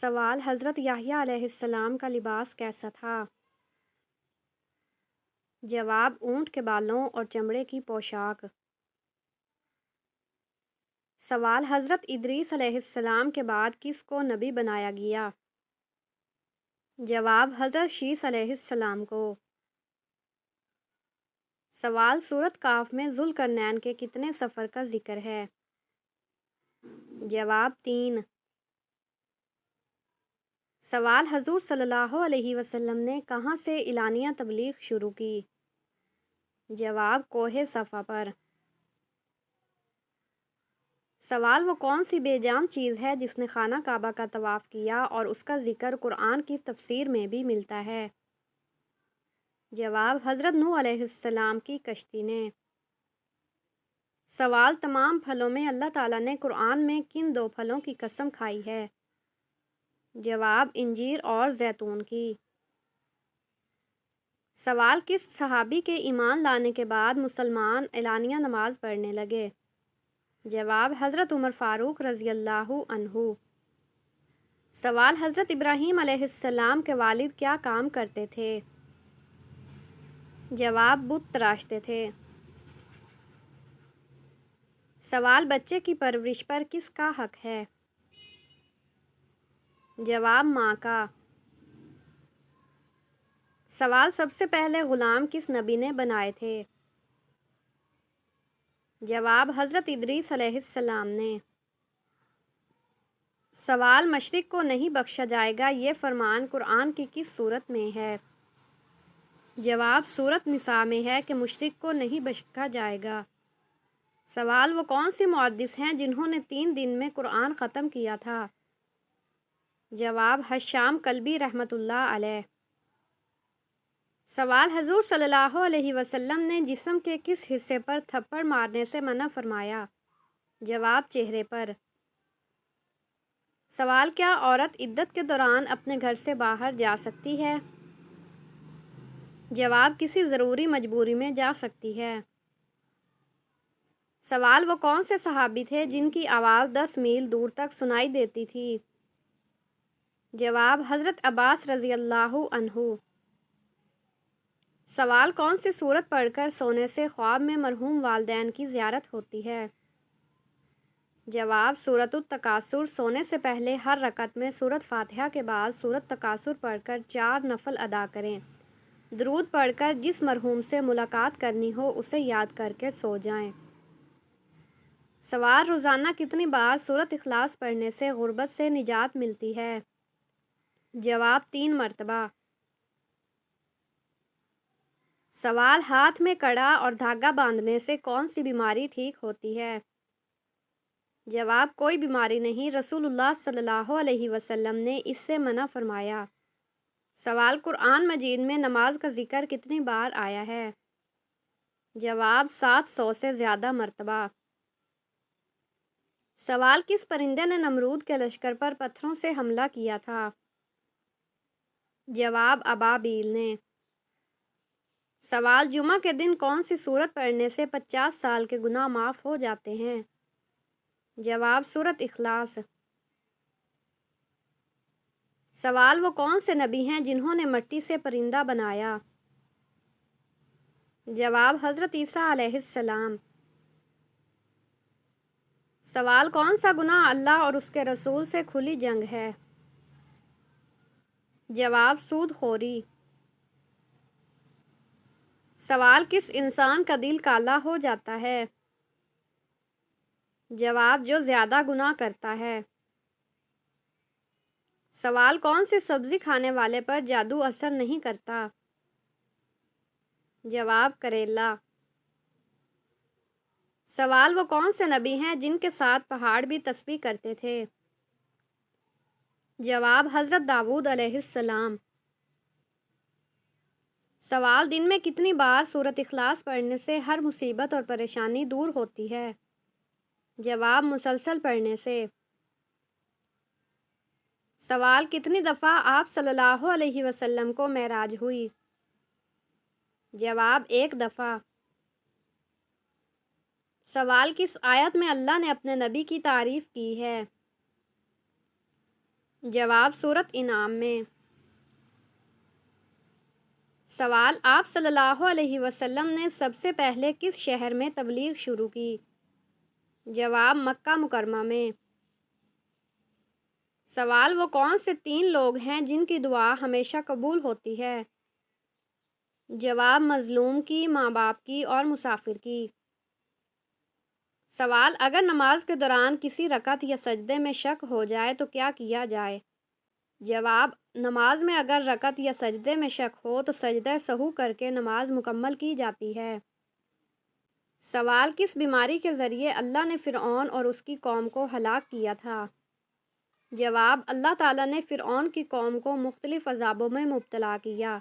سوال: حضرت یحییٰ علیہ السلام کا لباس کیسا تھا؟ جواب: اونٹ کے بالوں اور چمڑے کی پوشاک۔ سوال: حضرت ادریس علیہ السلام کے بعد کس کو نبی بنایا گیا؟ جواب: حضرت شیث علیہ السلام کو۔ سوال: سورۃ کاف میں ذوالقرنین کے کتنے سفر کا ذکر ہے؟ جواب: 3۔ سوال: حضور صلی اللہ علیہ وسلم نے کہاں سے اعلانیہ تبلیغ شروع کی؟ جواب: کوہ صفا پر۔ سوال: وہ کون سی بے جان چیز ہے جس نے خانہ کعبہ کا طواف کیا اور اس کا ذکر قرآن کی تفسیر میں بھی ملتا ہے؟ جواب: حضرت نوح علیہ السلام کی کشتی نے۔ سوال: تمام پھلوں میں اللہ تعالیٰ نے قرآن میں کن دو پھلوں کی قسم کھائی ہے؟ جواب: انجیر اور زیتون کی۔ سوال: کس صحابی کے ایمان لانے کے بعد مسلمان اعلانیہ نماز پڑھنے لگے؟ جواب: حضرت عمر فاروق رضی اللہ عنہ۔ سوال: حضرت ابراہیم علیہ السلام کے والد کیا کام کرتے تھے؟ جواب: بت تراشتے تھے۔ سوال: بچے کی پرورش پر کس کا حق ہے؟ جواب: ماں کا۔ سوال: سب سے پہلے غلام کس نبی نے بنائے تھے؟ جواب: حضرت ادریس علیہ السلام نے۔ سوال: مشرک کو نہیں بخشا جائے گا، یہ فرمان قرآن کی کس سورت میں ہے؟ جواب: سورۃ نساء میں ہے کہ مشرک کو نہیں بخشا جائے گا۔ سوال: وہ کون سی محدث ہیں جنہوں نے 3 دن میں قرآن ختم کیا تھا؟ جواب: حشام کلبی رحمۃ اللہ علیہ۔ سوال: حضور صلی اللہ علیہ وسلم نے جسم کے کس حصے پر تھپڑ مارنے سے منع فرمایا؟ جواب: چہرے پر۔ سوال: کیا عورت عدت کے دوران اپنے گھر سے باہر جا سکتی ہے؟ جواب: کسی ضروری مجبوری میں جا سکتی ہے۔ سوال: وہ کون سے صحابی تھے جن کی آواز 10 میل دور تک سنائی دیتی تھی؟ جواب: حضرت عباس رضی اللہ عنہ۔ سوال: کون سی سورت پڑھ کر سونے سے خواب میں مرحوم والدین کی زیارت ہوتی ہے؟ جواب: سورۃ التکاثر۔ سونے سے پہلے ہر رکعت میں سورۃ فاتحہ کے بعد سورۃ تکاثر پڑھ کر 4 نفل ادا کریں۔ درود پڑھ کر جس مرحوم سے ملاقات کرنی ہو اسے یاد کر کے سو جائیں۔ سوال: روزانہ کتنی بار سورۃ اخلاص پڑھنے سے غربت سے نجات ملتی ہے؟ جواب: 3 مرتبہ۔ سوال: ہاتھ میں کڑا اور دھاگا باندھنے سے کون سی بیماری ٹھیک ہوتی ہے؟ جواب: کوئی بیماری نہیں، رسول اللہ صلی اللہ علیہ وسلم نے اس سے منع فرمایا۔ سوال: قرآن مجید میں نماز کا ذکر کتنی بار آیا ہے؟ جواب: 700 سے زیادہ مرتبہ۔ سوال: کس پرندے نے نمرود کے لشکر پر پتھروں سے حملہ کیا تھا؟ جواب: ابابیل نے۔ سوال: جمعہ کے دن کون سی سورت پڑھنے سے 50 سال کے گناہ معاف ہو جاتے ہیں؟ جواب: سورۃ اخلاص۔ سوال: وہ کون سے نبی ہیں جنہوں نے مٹی سے پرندہ بنایا؟ جواب: حضرت عیسیٰ علیہ السلام۔ سوال: کون سا گناہ اللہ اور اس کے رسول سے کھلی جنگ ہے؟ جواب: سود خوری۔ سوال: کس انسان کا دل کالا ہو جاتا ہے؟ جواب: جو زیادہ گناہ کرتا ہے۔ سوال: کون سی سبزی کھانے والے پر جادو اثر نہیں کرتا؟ جواب: کریلا۔ سوال: وہ کون سے نبی ہیں جن کے ساتھ پہاڑ بھی تسبیح کرتے تھے؟ جواب: حضرت داؤد علیہ السلام۔ سوال: دن میں کتنی بار سورۃ اخلاص پڑھنے سے ہر مصیبت اور پریشانی دور ہوتی ہے؟ جواب: مسلسل پڑھنے سے۔ سوال: کتنی دفعہ آپ صلی اللہ علیہ وسلم کو معراج ہوئی؟ جواب: 1 دفعہ۔ سوال: کس آیت میں اللہ نے اپنے نبی کی تعریف کی ہے؟ جواب سورۃ انعام میں۔ سوال آپ صلی اللہ علیہ وسلم نے سب سے پہلے کس شہر میں تبلیغ شروع کی؟ جواب مکہ مکرمہ میں۔ سوال وہ کون سے 3 لوگ ہیں جن کی دعا ہمیشہ قبول ہوتی ہے؟ جواب مظلوم کی، ماں باپ کی اور مسافر کی۔ سوال اگر نماز کے دوران کسی رکعت یا سجدے میں شک ہو جائے تو کیا کیا جائے؟ جواب نماز میں اگر رکعت یا سجدے میں شک ہو تو سجدہ سہو کر کے نماز مکمل کی جاتی ہے۔ سوال کس بیماری کے ذریعے اللہ نے فرعون اور اس کی قوم کو ہلاک کیا تھا؟ جواب اللہ تعالیٰ نے فرعون کی قوم کو مختلف عذابوں میں مبتلا کیا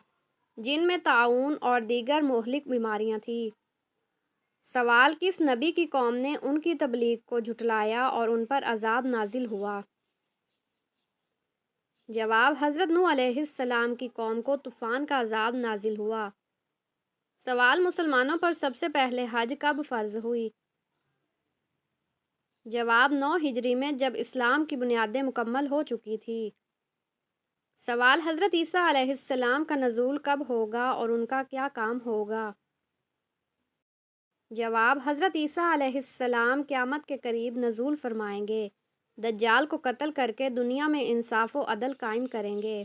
جن میں طاعون اور دیگر مہلک بیماریاں تھیں۔ سوال کس نبی کی قوم نے ان کی تبلیغ کو جھٹلایا اور ان پر عذاب نازل ہوا؟ جواب حضرت نوح علیہ السلام کی قوم کو طوفان کا عذاب نازل ہوا۔ سوال مسلمانوں پر سب سے پہلے حج کب فرض ہوئی؟ جواب 9 ہجری میں جب اسلام کی بنیادیں مکمل ہو چکی تھی۔ سوال حضرت عیسیٰ علیہ السلام کا نزول کب ہوگا اور ان کا کیا کام ہوگا؟ جواب حضرت عیسیٰ علیہ السلام قیامت کے قریب نزول فرمائیں گے، دجال کو قتل کر کے دنیا میں انصاف و عدل قائم کریں گے۔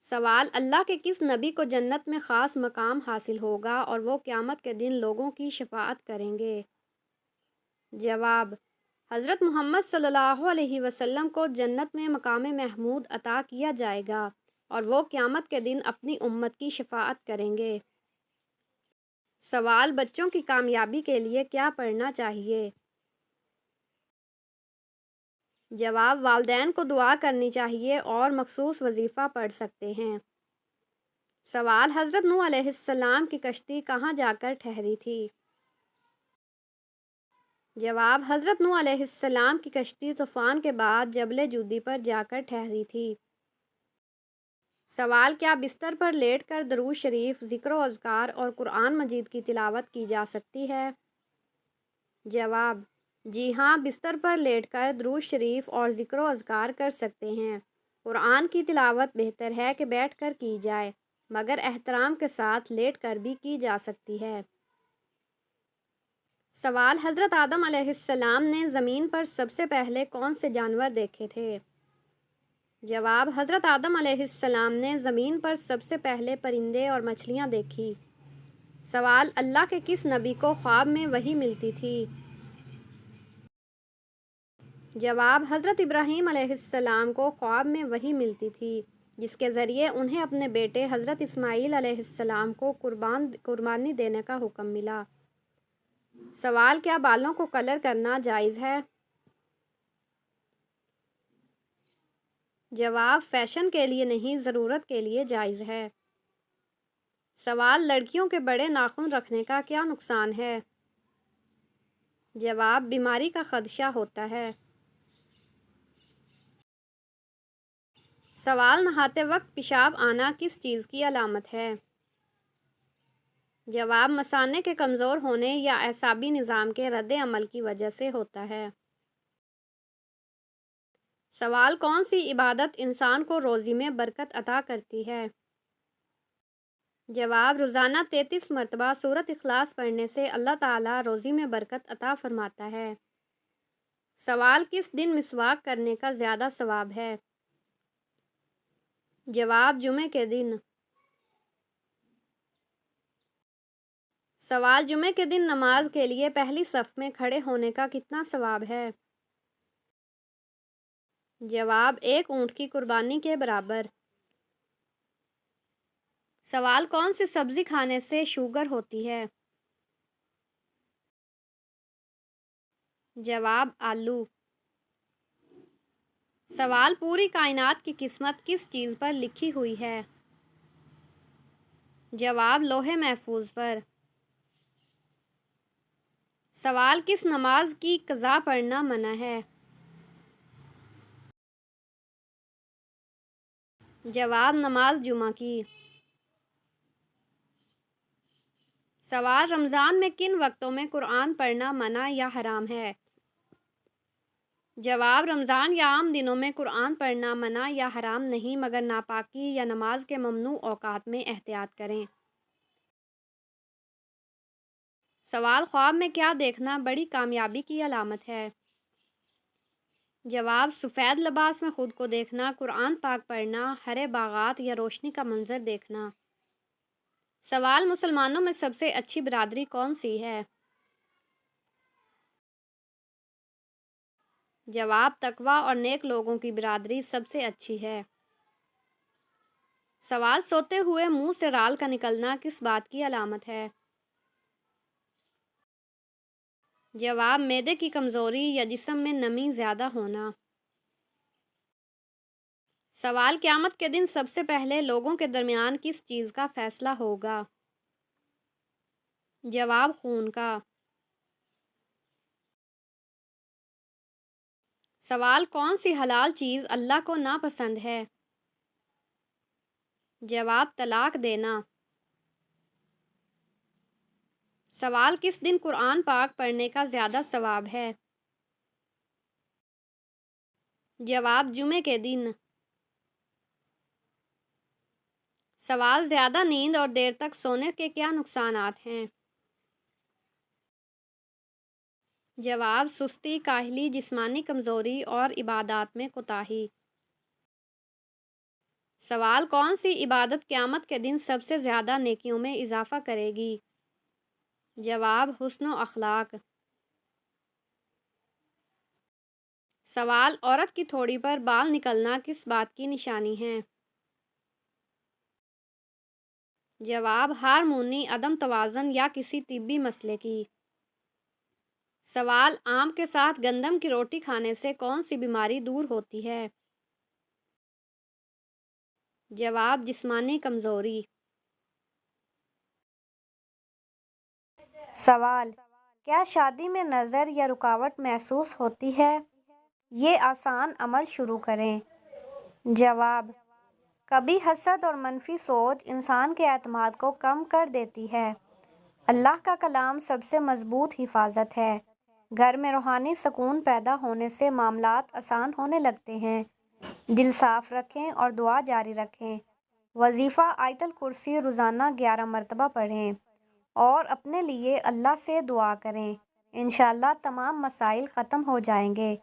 سوال اللہ کے کس نبی کو جنت میں خاص مقام حاصل ہوگا اور وہ قیامت کے دن لوگوں کی شفاعت کریں گے؟ جواب حضرت محمد صلی اللہ علیہ وسلم کو جنت میں مقام محمود عطا کیا جائے گا اور وہ قیامت کے دن اپنی امت کی شفاعت کریں گے۔ سوال بچوں کی کامیابی کے لیے کیا پڑھنا چاہیے؟ جواب والدین کو دعا کرنی چاہیے اور مخصوص وظیفہ پڑھ سکتے ہیں۔ سوال حضرت نوح علیہ السلام کی کشتی کہاں جا کر ٹھہری تھی؟ جواب حضرت نوح علیہ السلام کی کشتی طوفان کے بعد جبل جودی پر جا کر ٹھہری تھی۔ سوال کیا بستر پر لیٹ کر درود شریف، ذکر و اذکار اور قرآن مجید کی تلاوت کی جا سکتی ہے؟ جواب جی ہاں، بستر پر لیٹ کر درود شریف اور ذکر و اذکار کر سکتے ہیں۔ قرآن کی تلاوت بہتر ہے کہ بیٹھ کر کی جائے، مگر احترام کے ساتھ لیٹ کر بھی کی جا سکتی ہے۔ سوال حضرت آدم علیہ السلام نے زمین پر سب سے پہلے کون سے جانور دیکھے تھے؟ جواب حضرت آدم علیہ السلام نے زمین پر سب سے پہلے پرندے اور مچھلیاں دیکھی۔ سوال اللہ کے کس نبی کو خواب میں وحی ملتی تھی؟ جواب حضرت ابراہیم علیہ السلام کو خواب میں وحی ملتی تھی جس کے ذریعے انہیں اپنے بیٹے حضرت اسماعیل علیہ السلام کو قربانی دینے کا حکم ملا۔ سوال کیا بالوں کو کلر کرنا جائز ہے؟ جواب فیشن کے لیے نہیں، ضرورت کے لیے جائز ہے۔ سوال لڑکیوں کے بڑے ناخن رکھنے کا کیا نقصان ہے؟ جواب بیماری کا خدشہ ہوتا ہے۔ سوال نہاتے وقت پیشاب آنا کس چیز کی علامت ہے؟ جواب مثانے کے کمزور ہونے یا اعصابی نظام کے رد عمل کی وجہ سے ہوتا ہے۔ سوال کون سی عبادت انسان کو روزی میں برکت عطا کرتی ہے؟ جواب روزانہ 33 مرتبہ سورۃ اخلاص پڑھنے سے اللہ تعالیٰ روزی میں برکت عطا فرماتا ہے۔ سوال کس دن مسواک کرنے کا زیادہ ثواب ہے؟ جواب جمعہ کے دن۔ سوال جمعہ کے دن نماز کے لیے پہلی صف میں کھڑے ہونے کا کتنا ثواب ہے؟ جواب 1 اونٹ کی قربانی کے برابر۔ سوال کون سی سبزی کھانے سے شوگر ہوتی ہے؟ جواب آلو۔ سوال پوری کائنات کی قسمت کس چیز پر لکھی ہوئی ہے؟ جواب لوح محفوظ پر۔ سوال کس نماز کی قضا پڑھنا منع ہے؟ جواب نماز جمعہ کی۔ سوال رمضان میں کن وقتوں میں قرآن پڑھنا منع یا حرام ہے؟ جواب: رمضان یا عام دنوں میں قرآن پڑھنا منع یا حرام نہیں، مگر ناپاکی یا نماز کے ممنوع اوقات میں احتیاط کریں۔ سوال: خواب میں کیا دیکھنا بڑی کامیابی کی علامت ہے؟ جواب: سفید لباس میں خود کو دیکھنا، قرآن پاک پڑھنا، ہرے باغات یا روشنی کا منظر دیکھنا۔ سوال: مسلمانوں میں سب سے اچھی برادری کون سی ہے؟ جواب: تقویٰ اور نیک لوگوں کی برادری سب سے اچھی ہے۔ سوال: سوتے ہوئے منہ سے رال کا نکلنا کس بات کی علامت ہے؟ جواب: معدے کی کمزوری یا جسم میں نمی زیادہ ہونا۔ سوال: قیامت کے دن سب سے پہلے لوگوں کے درمیان کس چیز کا فیصلہ ہوگا؟ جواب: خون کا۔ سوال: کون سی حلال چیز اللہ کو ناپسند ہے؟ جواب: طلاق دینا۔ سوال: کس دن قرآن پاک پڑھنے کا زیادہ ثواب ہے؟ جواب: جمعے کے دن۔ سوال: زیادہ نیند اور دیر تک سونے کے کیا نقصانات ہیں؟ جواب: سستی، کاہلی، جسمانی کمزوری اور عبادات میں کوتاہی۔ سوال: کون سی عبادت قیامت کے دن سب سے زیادہ نیکیوں میں اضافہ کرے گی؟ جواب: حسن و اخلاق۔ سوال: عورت کی تھوڑی پر بال نکلنا کس بات کی نشانی ہے؟ جواب: ہارمونی عدم توازن یا کسی طبی مسئلے کی۔ سوال: آم کے ساتھ گندم کی روٹی کھانے سے کون سی بیماری دور ہوتی ہے؟ جواب: جسمانی کمزوری۔ سوال: کیا شادی میں نظر یا رکاوٹ محسوس ہوتی ہے؟ یہ آسان عمل شروع کریں۔ جواب: کبھی حسد اور منفی سوچ انسان کے اعتماد کو کم کر دیتی ہے۔ اللہ کا کلام سب سے مضبوط حفاظت ہے۔ گھر میں روحانی سکون پیدا ہونے سے معاملات آسان ہونے لگتے ہیں۔ دل صاف رکھیں اور دعا جاری رکھیں۔ وظیفہ آیت الکرسی روزانہ 11 مرتبہ پڑھیں اور اپنے لیے اللہ سے دعا کریں۔ انشاءاللہ تمام مسائل ختم ہو جائیں گے۔